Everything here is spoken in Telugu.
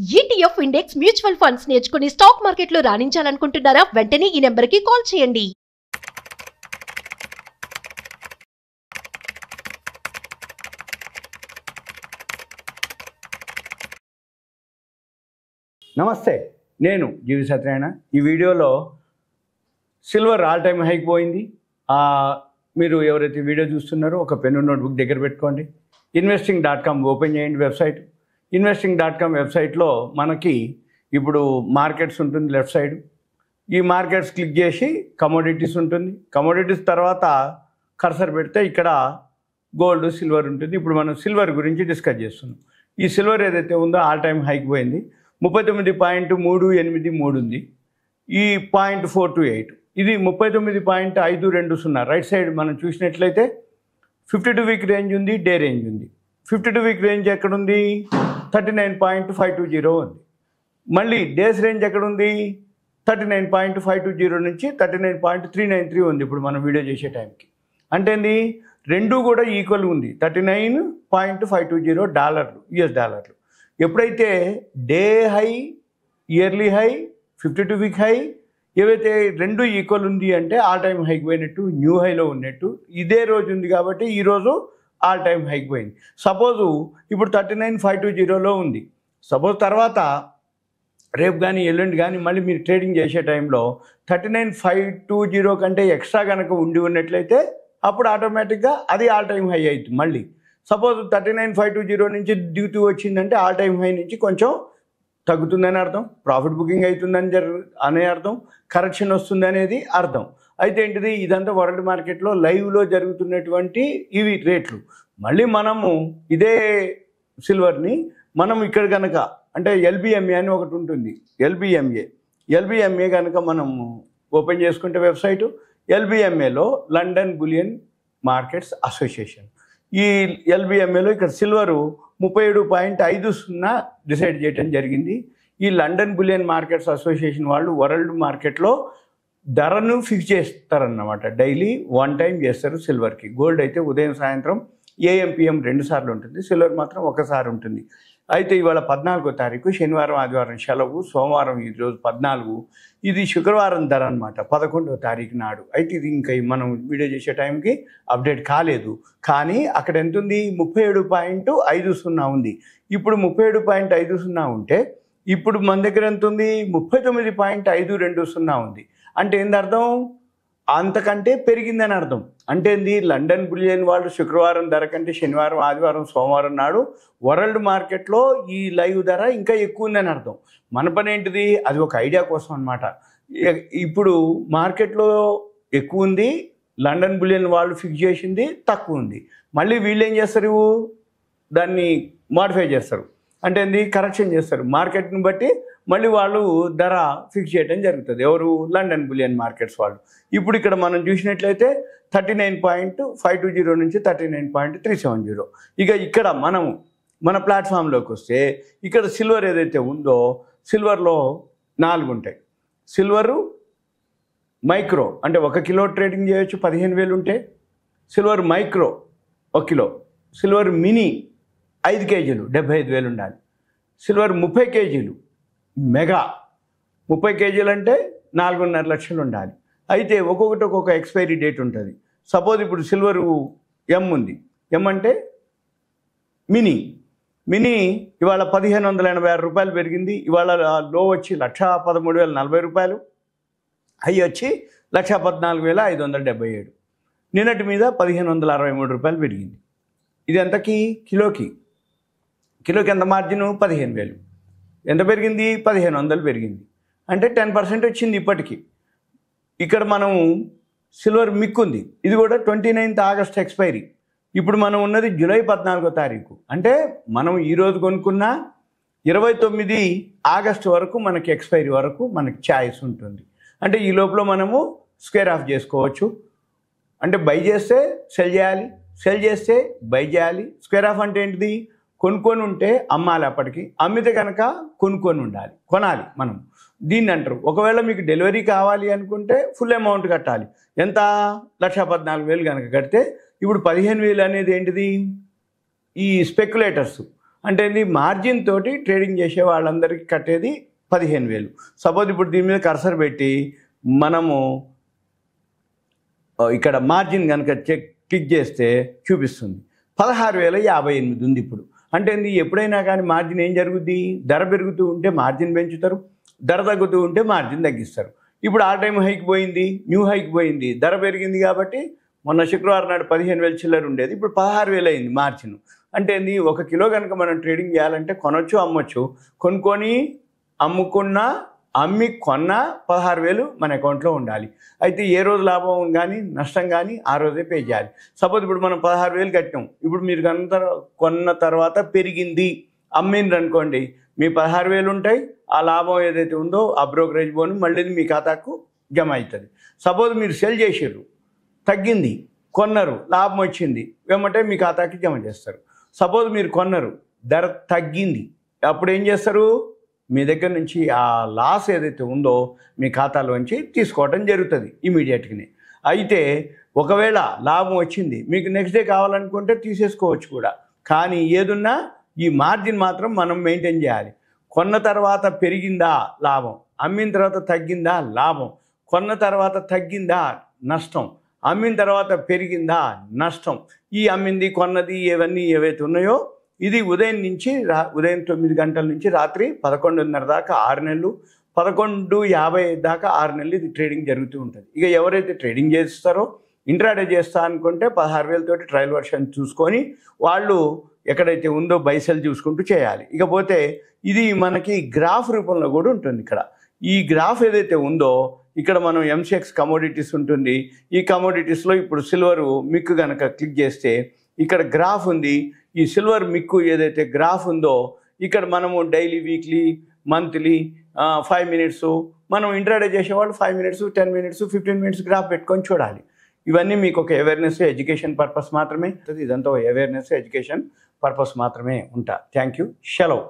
ETF ఇండెక్స్ మ్యూచువల్ ఫండ్స్ నేర్చుకుని స్టాక్ మార్కెట్లో రాణించాలనుకుంటున్నారా? వెంటనే ఈ నెంబర్కి కాల్ చేయండి. నమస్తే, నేను జీవి సత్యనారాయణ. ఈ వీడియోలో సిల్వర్ ఆల్ టైమ్ హైక్ పోయింది. మీరు ఎవరైతే వీడియో చూస్తున్నారో ఒక పెన్ను నోట్బుక్ దగ్గర పెట్టుకోండి. investing.com ఓపెన్ చేయండి వెబ్సైట్. investing.com వెబ్సైట్లో మనకి ఇప్పుడు మార్కెట్స్ ఉంటుంది లెఫ్ట్ సైడ్. ఈ మార్కెట్స్ క్లిక్ చేసి కమోడిటీస్ ఉంటుంది. కమోడిటీస్ తర్వాత కర్సర్ పెడితే ఇక్కడ గోల్డ్, సిల్వర్ ఉంటుంది. ఇప్పుడు మనం సిల్వర్ గురించి డిస్కస్ చేస్తున్నాం. ఈ సిల్వర్ ఏదైతే ఉందో ఆల్ టైమ్ హైక్ పోయింది. 39.383 ఉంది. ఈ 0.428 ఇది 39.520. రైట్ సైడ్ మనం చూసినట్లయితే 52 వీక్ రేంజ్ ఉంది, డే రేంజ్ ఉంది. 52 వీక్ రేంజ్ ఎక్కడుంది? 39.520 ఉంది. మళ్ళీ డేస్ రేంజ్ ఎక్కడుంది? 39.520 నుంచి 39.393 ఉంది ఇప్పుడు మనం వీడియో చేసే టైంకి. అంటే రెండు కూడా ఈక్వల్ ఉంది. 39.520 డాలర్లు, యుఎస్ డాలర్లు. ఎప్పుడైతే day high, yearly high, 52 week high ఏవైతే రెండు ఈక్వల్ ఉంది అంటే ఆల్ టైమ్ హైక్ పోయినట్టు, న్యూ హైలో ఉన్నట్టు. ఇదే రోజు ఉంది కాబట్టి ఈరోజు ఆల్ టైమ్ హైక్ పోయింది. సపోజు ఇప్పుడు 39.520లో ఉంది. సపోజ్ తర్వాత రేపు కానీ ఎల్లుండి కానీ మళ్ళీ మీరు ట్రేడింగ్ చేసే టైంలో 39.520 కంటే ఎక్స్ట్రా కనుక ఉండి ఉన్నట్లయితే అప్పుడు ఆటోమేటిక్గా అది ఆల్ టైమ్ హై అవుతుంది. మళ్ళీ సపోజ్ 39.520 నుంచి దిగుతూ వచ్చిందంటే ఆల్ టైమ్ హై నుంచి కొంచెం తగ్గుతుందని అర్థం, ప్రాఫిట్ బుకింగ్ అవుతుందని అనే అర్థం, కరెక్షన్ వస్తుంది అనేది అర్థం. అయితే ఏంటిది, ఇదంతా వరల్డ్ మార్కెట్లో లైవ్లో జరుగుతున్నటువంటి ఇవి రేట్లు. మళ్ళీ మనము ఇదే సిల్వర్ని మనం ఇక్కడ కనుక అంటే ఎల్బిఎంఏ అని ఒకటి ఉంటుంది. ఎల్బిఎంఏ కనుక మనము ఓపెన్ చేసుకుంటే వెబ్సైటు, ఎల్బిఎంఏలో లండన్ బులియన్ మార్కెట్స్ అసోసియేషన్. ఈ ఎల్బిఎంఏలో ఇక్కడ సిల్వరు 37.50 డిసైడ్ చేయడం జరిగింది. ఈ లండన్ బులియన్ మార్కెట్స్ అసోసియేషన్ వాళ్ళు వరల్డ్ మార్కెట్లో ధరను ఫిక్స్ చేస్తారన్నమాట. డైలీ వన్ టైం చేస్తారు సిల్వర్కి. గోల్డ్ అయితే ఉదయం సాయంత్రం AM PM 2 సార్లు ఉంటుంది, సిల్వర్ మాత్రం ఒకసారి ఉంటుంది. అయితే ఇవాళ 14వ తారీఖు శనివారం, ఆదివారం సెలవు, సోమవారం ఈరోజు 14, ఇది శుక్రవారం ధర అనమాట 11వ తారీఖు నాడు. అయితే ఇది ఇంకా మనం వీడియో చేసే టైంకి అప్డేట్ కాలేదు. కానీ అక్కడ ఎంత ఉంది? 37.50 ఉంది. ఇప్పుడు 37.50 ఉంటే ఇప్పుడు మన దగ్గర ఎంత ఉంది? 39.520 ఉంది. అంటే ఏంది అర్థం? అంతకంటే పెరిగిందని అర్థం. అంటే ఏంది? లండన్ బులియన్ వాళ్ళు శుక్రవారం ధర కంటే శనివారం, ఆదివారం, సోమవారం నాడు వరల్డ్ మార్కెట్లో ఈ లైవ్ ధర ఇంకా ఎక్కువ ఉందని అర్థం. మన పని ఏంటిది? అది ఒక ఐడియా కోసం అనమాట. ఇప్పుడు మార్కెట్లో ఎక్కువ ఉంది, లండన్ బులియన్ వాళ్ళు ఫిక్స్ చేసింది తక్కువ ఉంది. మళ్ళీ వీళ్ళు ఏం చేస్తారు? దాన్ని మాడిఫై చేస్తారు. అంటే ఏంది? కరెక్షన్ చేస్తారు. మార్కెట్ని బట్టి మళ్ళీ వాళ్ళు ధర ఫిక్స్ చేయడం జరుగుతుంది. ఎవరు? లండన్ బులియన్ మార్కెట్స్ వాళ్ళు. ఇప్పుడు ఇక్కడ మనం చూసినట్లయితే 39.520 నుంచి 39.370. ఇక ఇక్కడ మన ప్లాట్ఫామ్లోకి వస్తే ఇక్కడ సిల్వర్ ఏదైతే ఉందో సిల్వర్లో 4 ఉంటాయి. సిల్వరు మైక్రో అంటే 1 కిలో ట్రేడింగ్ చేయొచ్చు, 15,000 ఉంటే. Silver micro 1 kilo. Silver mini 5 కేజీలు 75,000 ఉండాలి. సిల్వర్ 30 కేజీలు మెగా 30 కేజీలు అంటే 4.5 లక్షలు ఉండాలి. అయితే ఒక్కొక్కటి ఒక్కొక్క ఎక్స్పైరీ డేట్ ఉంటుంది. సపోజ్ ఇప్పుడు సిల్వరు M ఉంది. M అంటే మినీ ఇవాళ 1,586 రూపాయలు పెరిగింది. ఇవాళ లో వచ్చి 1,13,040 హై వచ్చి 1,14,577. నిన్నటి మీద 1,563 రూపాయలు పెరిగింది. ఇది ఎంతకి? కిలోకి ఎంత మార్జిన్? 15,000. ఎంత పెరిగింది? 1,500 పెరిగింది. అంటే 10% వచ్చింది ఇప్పటికీ. ఇక్కడ మనం సిల్వర్ మిక్ ఉంది. ఇది కూడా 29th ఆగస్ట్ ఎక్స్పైరీ. ఇప్పుడు మనం ఉన్నది జూలై 14వ తారీఖు. అంటే మనం ఈరోజు కొనుక్కున్న 29 ఆగస్టు వరకు మనకి ఎక్స్పైరీ వరకు మనకి ఛాయిస్ ఉంటుంది. అంటే ఈ లోపల మనము స్క్వేర్ ఆఫ్ చేసుకోవచ్చు. అంటే బై చేస్తే సెల్ చేయాలి, సెల్ చేస్తే బై చేయాలి. స్క్వేర్ ఆఫ్ అంటే ఏంటిది? కొనుక్కొని ఉంటే అమ్మాలి, అప్పటికి అమ్మితే కనుక కొనాలి మనం. దీన్ని అంటారు. ఒకవేళ మీకు డెలివరీ కావాలి అనుకుంటే ఫుల్ అమౌంట్ కట్టాలి. ఎంత? 1,14,000 కనుక కడితే ఇప్పుడు 15,000 అనేది ఏంటిది? ఈ స్పెక్యులేటర్స్ అంటే ఇది మార్జిన్ తోటి ట్రేడింగ్ చేసే వాళ్ళందరికీ కట్టేది 15,000. సపోజ్ ఇప్పుడు దీని మీద కర్సర్ పెట్టి మనము ఇక్కడ మార్జిన్ కనుక క్లిక్ చేస్తే చూపిస్తుంది 16,058 ఉంది ఇప్పుడు. అంటే ఎప్పుడైనా కానీ మార్జిన్ ఏం జరుగుద్ది, ధర పెరుగుతూ ఉంటే మార్జిన్ పెంచుతారు, ధర తగ్గుతూ ఉంటే మార్జిన్ తగ్గిస్తారు. ఇప్పుడు ఆ టైం హైక్ పోయింది, న్యూ హైక్ పోయింది, ధర పెరిగింది కాబట్టి మొన్న శుక్రవారం నాడు 15,000 చిల్లర ఉండేది, ఇప్పుడు 16,000 అయింది మార్జిన్. అంటే 1 కిలో కనుక మనం ట్రేడింగ్ చేయాలంటే కొనొచ్చు, అమ్మొచ్చు. కొనుక్కొని అమ్ముకున్నా అమ్మి కొన్నా 16,000 మన అకౌంట్లో ఉండాలి. అయితే ఏ రోజు లాభం కానీ నష్టం కానీ ఆ రోజే పే చేయాలి. సపోజ్ ఇప్పుడు మనం 16,000 కట్టాం, ఇప్పుడు మీరు కనుక కొన్న తర్వాత పెరిగింది అమ్మిండ్రు అనుకోండి, మీ 16,000 ఉంటాయి. ఆ లాభం ఏదైతే ఉందో ఆ బ్రోకరేజ్ బోను మళ్ళీ మీ ఖాతాకు జమ అవుతుంది. సపోజ్ మీరు సెల్ చేసిర్రు, తగ్గింది, కొన్నారు, లాభం వచ్చింది, ఏమంటే మీ ఖాతాకి జమ చేస్తారు. సపోజ్ మీరు కొన్నారు, ధర తగ్గింది, అప్పుడు ఏం చేస్తారు, మీ దగ్గర నుంచి ఆ లాస్ ఏదైతే ఉందో మీ ఖాతాలోంచి తీసుకోవడం జరుగుతుంది ఇమీడియట్గానే. అయితే ఒకవేళ లాభం వచ్చింది, మీకు నెక్స్ట్ డే కావాలనుకుంటే తీసేసుకోవచ్చు కూడా. కానీ ఏదున్నా ఈ మార్జిన్ మాత్రం మనం మెయింటైన్ చేయాలి. కొన్న తర్వాత పెరిగిందా లాభం, అమ్మిన తర్వాత తగ్గిందా లాభం, కొన్న తర్వాత తగ్గిందా నష్టం, అమ్మిన తర్వాత పెరిగిందా నష్టం. ఈ అమ్మింది కొన్నది ఇవన్నీ ఏవైతే ఉన్నాయో ఇది ఉదయం నుంచి ఉదయం 9 గంటల నుంచి రాత్రి 11:30 దాకా 6 నెలలు, 11:50 దాకా 6 నెలలు ఇది ట్రేడింగ్ జరుగుతూ ఉంటుంది. ఇక ఎవరైతే ట్రేడింగ్ చేస్తారో ఇంట్రాడే చేస్తా అనుకుంటే 16,000 తోటి ట్రయల్ వర్షన్ చూసుకొని వాళ్ళు ఎక్కడైతే ఉందో బైసెల్ చూసుకుంటూ చేయాలి. ఇకపోతే ఇది మనకి గ్రాఫ్ రూపంలో కూడా ఉంటుంది. ఇక్కడ ఈ గ్రాఫ్ ఏదైతే ఉందో ఇక్కడ మనం MCX కమోడిటీస్ ఉంటుంది. ఈ కమోడిటీస్లో ఇప్పుడు సిల్వరు మిక్కు కనుక క్లిక్ చేస్తే ఇక్కడ గ్రాఫ్ ఉంది. ఈ సిల్వర్ మిక్కు ఏదైతే గ్రాఫ్ ఉందో ఇక్కడ మనము డైలీ, వీక్లీ, మంత్లీ, 5 మినిట్స్, మనం ఇంట్రాడే చేసేవాళ్ళు 5 మినిట్స్, 10 మినిట్స్, 15 మినిట్స్ గ్రాఫ్ పెట్టుకొని చూడాలి. ఇవన్నీ మీకు ఒక అవేర్నెస్, ఎడ్యుకేషన్ పర్పస్ మాత్రమే. ఇదంతా అవేర్నెస్, ఎడ్యుకేషన్ పర్పస్ మాత్రమే ఉంటా. Thank you. సెలవు.